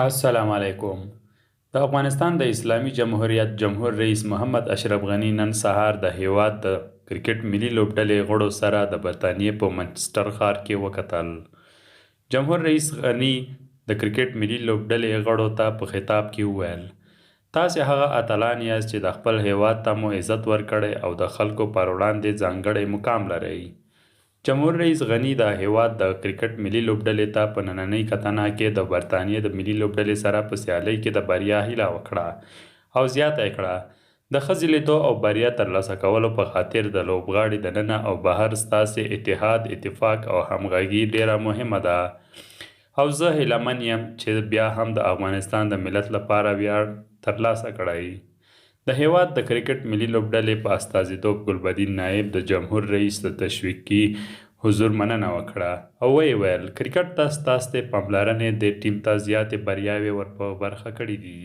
السلام علیکم. د افغانستان د اسلامي جمهوریت جمهور رئیس محمد اشرف غني نن سهار د هیواد د کرکټ ملي لوبډلې غړو سره د برطانیې په منچسټر ښار کې وکتل. جمهور رئیس غني د کرکټ ملي لوبډلې غړو ته په خطاب کې وویل: تاسې هغه اتلان یاست چې د خپل هیواد ته مو عزت ورکړی او د خلکو پر وړاندې ځانګړی مقام لرئ. جمهور رئیس غني د هیواد د کرکټ ملي لوبډلې ته په نننۍ کتنه کې د برطانیې د ملي لوبډلې سره په سیالۍ کې د بریا هیله وکړه او زیاته یې کړه: د ښه ځلیدو او بریا ترلاسه کولو په خاطر د لوبغاړي دننه او بهر ستاسې اتحاد، اتفاق او همغږي ډیره مهمه ده او زه هیله من یم چې بیا هم د افغانستان د ملت لپاره ویاړ ترلاسه کړئ. د هیواد د کرکټ ملي لوبډلې په استازیتوب ګلبدین نایب د جمهور رئیس د تشویقي حضور مننه وکړه او ویې ویل: کرکټ ته ستاسې پاملرنې دې ټیم ته زیاتې بریاوې ور په برخه کړي دي.